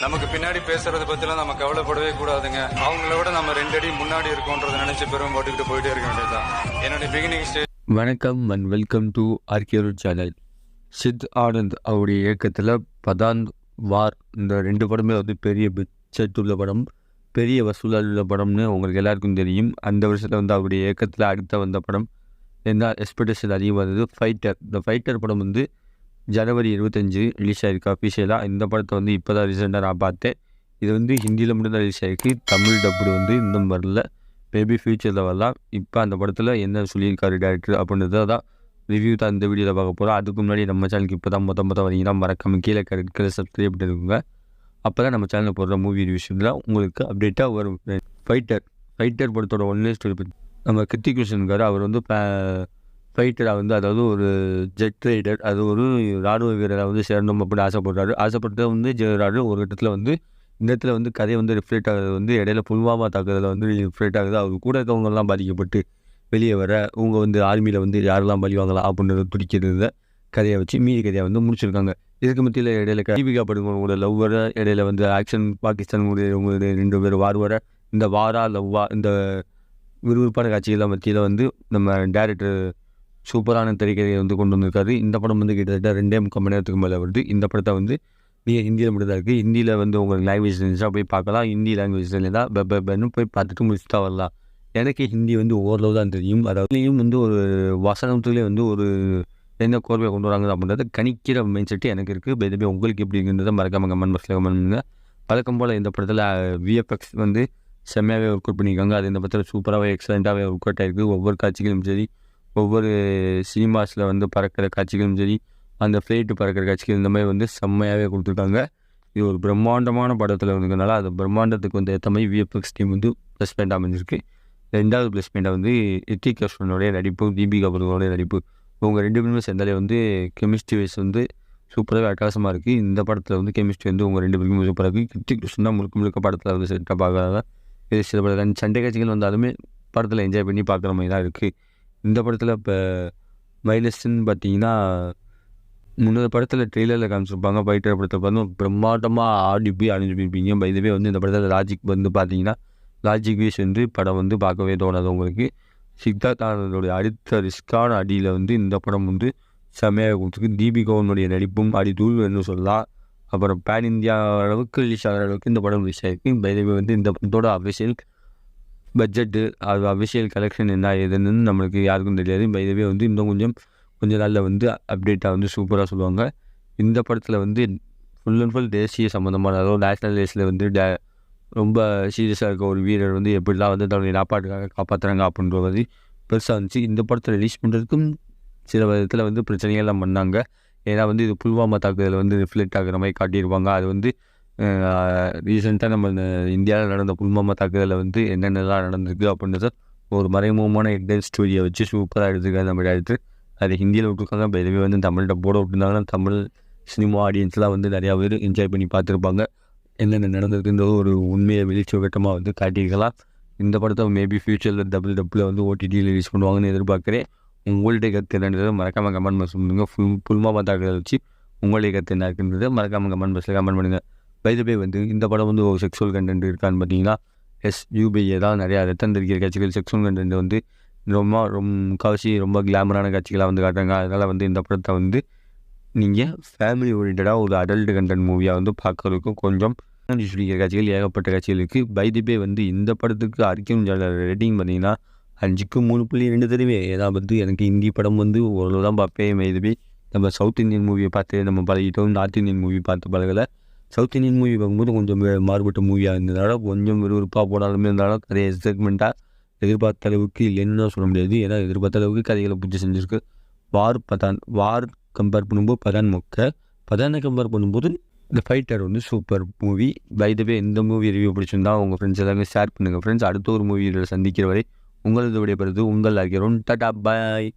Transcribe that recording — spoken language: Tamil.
நமக்கு பின்னாடி பேசுறதை பற்றிலாம் நம்ம கவலைப்படவே கூடாதுங்க. அவங்கள விட நம்ம 2 அடி முன்னாடி இருக்கோன்றதை நினைச்சு பெரும் போட்டுக்கிட்டு போயிட்டே இருக்க வேண்டியதுதான். என்னுடைய பிகினிங் ஸ்டேஜ். வணக்கம் அண்ட் வெல்கம் டு ஆர்கியோர் சேனல். சித் ஆனந்த் அவருடைய இயக்கத்தில் பதான், வார் இந்த 2 படமே வந்து பெரிய பட்ஜெட் உள்ள படம், பெரிய வசூலால் உள்ள படம்னு உங்களுக்கு எல்லாருக்கும் தெரியும். அந்த வருஷத்தில் வந்து அவருடைய இயக்கத்தில் அடுத்த வந்த படம் என்ன எக்ஸ்பெக்டேஷன் அதிகமாக இருந்தது, ஃபைட்டர். இந்த ஃபைட்டர் படம் வந்து ஜனவரி 25 ரிலீஸ் ஆகிருக்கு அஃபிஷியலாக. இந்த படத்தை வந்து இப்போ தான் ரீசெண்டாக நான் பார்த்தேன். இது வந்து ஹிந்தியில் மட்டும் தான் ரிலீஸ் ஆகிருக்கு, தமிழ் டப்புடு வந்து இன்னும் வரல, மேபி ஃபியூச்சரில் வரலாம். இப்போ அந்த படத்தில் என்ன சொல்லியிருக்காரு டேரக்டர் அப்படின்றத தான் ரிவ்யூ தான் இந்த வீடியோவில் பார்க்க போகிறோம். அதுக்கு முன்னாடி நம்ம சேனலுக்கு இப்போ தான் மொத்தம் வரீங்கன்னா மறக்காம கீழே கரெக்டாக சப்ஸ்கிரைப் பண்ணிருக்கோங்க. அப்போ தான் நம்ம சேனலில் போடுற மூவி ரிவ்யூஸ்லாம் உங்களுக்கு அப்டேட்டாக வரும். ஃபைட்டர் படத்தோட ஒன்லே ஸ்டோரி பற்றி நம்ம கிருத்திக் ரோஷன் இருக்கார். அவர் வந்து ஃபைட்டராக வந்து, அதாவது ஒரு ஜெட் ரைடர், அது ஒரு இராணுவ வீரராக வந்து சேரணும் அப்படின்னு ஆசைப்பட்டு வந்து ஜெயராடு. ஒரு கட்டத்தில் வந்து இந்த இடத்துல வந்து கதையை வந்து ரிஃப்ளெக்ட் ஆகுது, வந்து இடையில புல்வாமா தாக்குதலில் வந்து ரிஃப்ளெக்ட் ஆகுது. அவர் கூட இருக்கவங்கெல்லாம் பாதிக்கப்பட்டு வெளியே வர, அவங்க வந்து ஆர்மியில் வந்து யாரெல்லாம் பழிவாங்கலாம் அப்படின்றத துடிக்கிறத கதையை வச்சு மீதி கதையை வந்து முடிச்சிருக்காங்க. இதுக்கு மத்தியில் இடையில தீபிகா படுகோனோட லவ் வர, இடையில வந்து ஆக்ஷன் பாகிஸ்தான் உங்களுடைய 2 பேர் வார் வர, இந்த வாரா லவ்வா இந்த விறுவிறுப்பான காட்சிகள் மத்தியில் வந்து நம்ம டேரக்டர் சூப்பரான திரைக்கதையை வந்து கொண்டு வந்திருக்காரு. இந்த படம் வந்து கிட்டத்தட்ட 2.5 மணி நேரத்துக்கு மேலே வருது. இந்த படத்தை வந்து நீங்கள் ஹிந்தியில் மட்டும் தான் இருக்குது. ஹிந்தியில் வந்து உங்களுக்கு லாங்குவேஜ் இருந்துச்சா போய் பார்க்கலாம். ஹிந்தி லாங்குவேஜ் இருந்தால் பென்னு போய் பார்த்துட்டு முடிச்சுட்டா வரலாம். எனக்கு ஹிந்தி வந்து ஓரளவு தான் தெரியும். அதாவதுலேயும் வந்து ஒரு வசனத்துலேயே வந்து ஒரு என்ன கோர்வையை கொண்டு வராங்க அப்படின்றத கணிக்கிற மைண்ட் செட்டு எனக்கு இருக்குது. பை உங்களுக்கு எப்படி இருக்குன்றதை மறக்காமல் கமெண்ட் பாக்ஸில் கமெண்ட் பண்ணுங்கள். வழக்கம் போல் இந்த படத்தில் விஎஃப்எக்ஸ் வந்து செம்மையாகவே ஒர்க் அவுட் பண்ணியிருக்காங்க. அது இந்த படத்தில் சூப்பராகவே எக்ஸலண்ட்டாகவே ஒர்க் அவுட் ஆகிருக்கு. ஒவ்வொரு காட்சிகளும் சரி, ஒவ்வொரு சினிமாஸில் வந்து பறக்கிற காட்சிகளும் சரி, அந்த ஃப்ளைட்டு பறக்கிற காட்சிகள் இந்த மாதிரி வந்து செம்மையாகவே கொடுத்துருக்காங்க. இது ஒரு பிரம்மாண்டமான படத்தில் இருக்கிறதுனால அந்த பிரம்மாண்டத்துக்கு வந்து ஏற்ற மாதிரி விஎஃப்எக்ஸ் டீம் வந்து ப்ளஸ் பாயிண்ட் அமைஞ்சிருக்கு. 2வது ப்ளஸ் பாயிண்டாக வந்து ரித்திக் ரோஷனோடைய நடிப்பு, தீபிகா படுகோனோடைய நடிப்பு, இவங்க 2 பேருமே சேர்ந்தாலே வந்து கெமிஸ்ட்ரி வைஸ் வந்து சூப்பராகவே அட்டகாசமாக இருக்குது. இந்த படத்தில் வந்து கெமிஸ்ட்ரி வந்து உங்கள் 2 பேருக்குமே சூப்பராக இருக்குது. கிருத்திக் ரோஷன் தான் முழுக்க படத்தில் வந்து செட்டாக பார்க்குறாங்க. இது சில படம் சண்டை காட்சிகள் வந்தாலுமே படத்தில் என்ஜாய் பண்ணி பார்க்குற மாதிரி தான் இருக்குது. இந்த படத்தில் இப்போ மைனஸ்ன்னு பார்த்தீங்கன்னா, முன்னொரு படத்தில் ட்ரெய்லரில் காமிச்சிருப்பாங்க. ஃபைட்டர் படத்தில் பார்த்து பிரம்மாண்டமாக ஆடி போய் அழிஞ்சு போயிருப்பீங்க. பைதவே வந்து இந்த படத்தில் லாஜிக் வந்து பார்த்தீங்கன்னா, லாஜிக் வைஸ் வந்து படம் வந்து பார்க்கவே தோணாது உங்களுக்கு. சித்தார்த் ஆனந்தோடைய அடுத்த ரிஸ்கான அடியில் வந்து இந்த படம் வந்து செம்மையாக கொடுத்துருக்கு. தீபிகாவுடைய நடிப்பும் அடி தூள்னு சொல்லலாம். அப்புறம் பேன் இந்தியா அளவுக்கு ரிலீஸ் ஆகிற அளவுக்கு இந்த படம் ரிலீஸ் ஆகிருக்கு. பைதவே வந்து இந்த படத்தோட அஃபிஷியல் பட்ஜெட்டு, அது அஃபிஷியல் கலெக்ஷன் என்ன ஏதுன்னு நம்மளுக்கு யாருக்கும் தெரியாது. பைதவே வந்து இன்னும் கொஞ்சம் நாளில் வந்து அப்டேட்டாக வந்து சூப்பராக சொல்லுவாங்க. இந்த படத்தில் வந்து ஃபுல் அண்ட் ஃபுல் தேசிய சம்மந்தமான, அதாவது நேஷ்னல் டேஸில் வந்து ரொம்ப சீரியஸாக இருக்க ஒரு வீரர் வந்து எப்படிலாம் வந்து தன்னுடைய நாப்பாட்டுக்காக காப்பாற்றுறாங்க அப்படின்ற மாதிரி பெருசாக இருந்துச்சு. இந்த படத்தை ரிலீஸ் பண்ணுறதுக்கும் சில விதத்தில் வந்து பிரச்சனைகள்லாம் பண்ணாங்க. ஏன்னா வந்து இது புல்வாமா தாக்குதலில் வந்து ரிஃப்ளெக்ட் ஆகிற மாதிரி காட்டியிருப்பாங்க. அது வந்து ரீசெண்டாக நம்ம இந்தியாவில் நடந்த புல்வாமா தாக்குதலில் வந்து என்னென்னலாம் நடந்திருக்கு அப்படின்றத ஒரு மறைமுகமான ஹெட்லைன் ஸ்டோரியை வச்சு சூப்பராக எடுத்துருக்காங்க நம்ம டேரக்டர். அது ஹிந்தியில் விட்டுருக்காங்க. பைதவே வந்து தமிழ்கிட்ட போட விட்டுருந்தாங்கன்னா தமிழ் சினிமா ஆடியன்ஸ்லாம் வந்து நிறையா பேர் என்ஜாய் பண்ணி பார்த்துருப்பாங்க. என்னென்ன நடந்திருக்குன்றது ஒரு உண்மையை வெளிச்சகட்டமாக வந்து காட்டியிருக்கலாம். இந்த படத்தை மேபி ஃபியூச்சரில் டப்பில் வந்து ஓடிடியில் ரிலீஸ் பண்ணுவாங்கன்னு எதிர்பார்க்குறேன். உங்களுடைய கருத்து என்னன்றதை மறக்காமல் கமெண்ட் பாக்ஸ் பண்ணுங்கள். புல்வாமா தாக்குதலை வச்சு உங்களுடைய கருத்து என்ன இருக்குன்றதை மறக்காமல் கமெண்ட் பாக்ஸில் கமெண்ட் பண்ணுங்கள். பைதவே வந்து இந்த படம் வந்து ஒரு செக்ஸுவல் கண்டென்ட் இருக்கான்னு பார்த்தீங்கன்னா, யூபிஏ தான் நிறையா ரத்தம் தெரிக்கிற காட்சிகள், செக்ஸுவல் கண்டென்ட் வந்து முக்கால்வாசி ரொம்ப கிளாமரான காட்சிகளாக வந்து காட்டுறாங்க. அதனால் வந்து இந்த படத்தை வந்து நீங்கள் ஃபேமிலி ஓரியன்டாக ஒரு அடல்ட் கண்டென்ட் மூவியாக வந்து பார்க்குறதுக்கும் கொஞ்சம் சொல்லிக்கிற காட்சிகள் ஏகப்பட்ட காட்சிகள் இருக்குது. பைதவே வந்து இந்த படத்துக்கு அர்ஜுன் ரேட்டிங் பார்த்தீங்கன்னா 5க்கு 3.2 தருவே. ஏன்னா வந்து எனக்கு ஹிந்தி படம் வந்து ஓரளவு தான் பார்ப்பேன். பைதவே நம்ம சவுத் இந்தியன் மூவியை பார்த்து நம்ம பழகிட்டோம், நார்த் இந்தியன் மூவி பார்த்து பழகலை. சவுத் இந்தியன் மூவி பார்க்கும்போது கொஞ்சம் மாறுபட்ட மூவியாக இருந்ததுனால கொஞ்சம் விறுவிறுப்பாக போனாலுமே இருந்தாலும் கதையை எக்ஸைட்மெண்ட்டாக எதிர்பார்த்த அளவுக்கு இல்லைன்னு தான் சொல்ல முடியாது. ஏன்னா எதிர்பார்த்த அளவுக்கு கதைகளை பிடிச்சி செஞ்சுருக்கு. வார் கம்பேர் பண்ணும்போது பதானை கம்பேர் பண்ணும்போது இந்த ஃபைட்டர் வந்து சூப்பர் மூவி. பைதவே இந்த மூவி ரிவ்யூ பிடிச்சிருந்தா உங்கள் ஃப்ரெண்ட்ஸ் எல்லாமே ஷேர் பண்ணுங்கள். ஃப்ரெண்ட்ஸ், அடுத்த ஒரு மூவியில் சந்திக்கிற வரை உங்களது விடைபெறுவது உங்கள் ஆகிறோம். டாடா பாய்.